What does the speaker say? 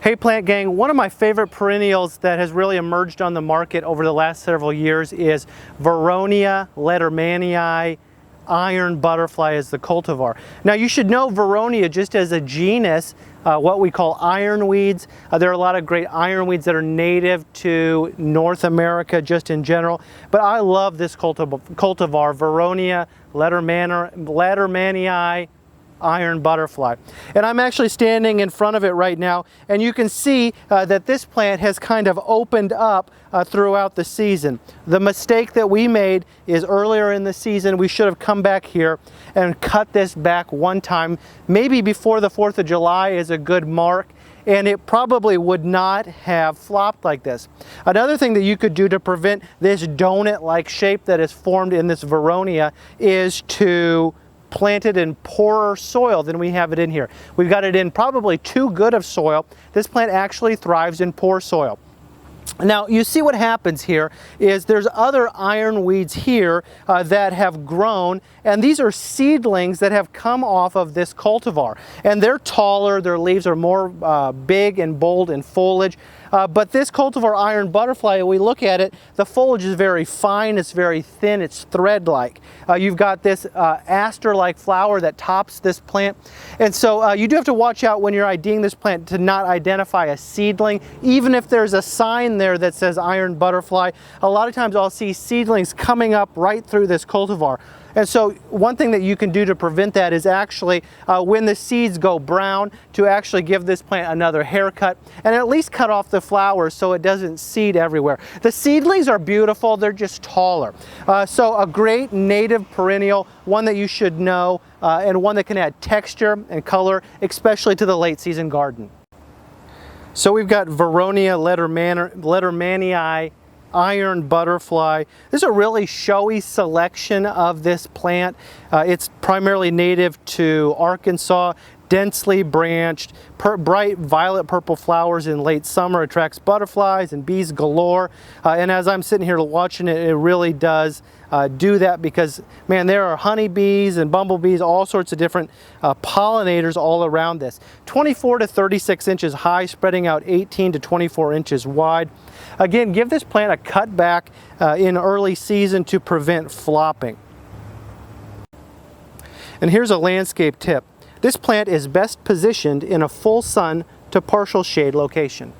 Hey Plant Gang, one of my favorite perennials that has really emerged on the market over the last several years is Vernonia, lettermannii, iron butterfly is the cultivar. Now you should know Vernonia just as a genus, what we call ironweeds. There are a lot of great ironweeds that are native to North America just in general, but I love this cultivar, Vernonia, lettermannii, iron butterfly. And I'm actually standing in front of it right now, and you can see that this plant has kind of opened up throughout the season. The mistake that we made is earlier in the season we should have come back here and cut this back one time. Maybe before the 4th of July is a good mark, and it probably would not have flopped like this. Another thing that you could do to prevent this donut-like shape that is formed in this Vernonia is to plant it in poorer soil than we have it in here. We've got it in probably too good of soil. This plant actually thrives in poor soil. Now you see what happens here is there's other ironweeds here that have grown, and these are seedlings that have come off of this cultivar, and they're taller, their leaves are more big and bold in foliage. But this cultivar iron butterfly, we look at it, the foliage is very fine, it's very thin, it's thread-like. You've got this aster-like flower that tops this plant. And so you do have to watch out when you're IDing this plant to not identify a seedling. Even if there's a sign there that says iron butterfly, a lot of times I'll see seedlings coming up right through this cultivar. And so one thing that you can do to prevent that is actually when the seeds go brown, to actually give this plant another haircut and at least cut off the flowers so it doesn't seed everywhere. The seedlings are beautiful, they're just taller. So a great native perennial, one that you should know, and one that can add texture and color, especially to the late season garden. So we've got Vernonia, lettermannii, iron butterfly. This is a really showy selection of this plant. It's primarily native to Arkansas, densely branched, bright violet purple flowers in late summer, attracts butterflies and bees galore. And as I'm sitting here watching it, it really does do that, because man, there are honeybees and bumblebees, all sorts of different pollinators all around this. 24 to 36 inches high, spreading out 18 to 24 inches wide. Again, give this plant a cut back in early season to prevent flopping. And here's a landscape tip. This plant is best positioned in a full sun to partial shade location.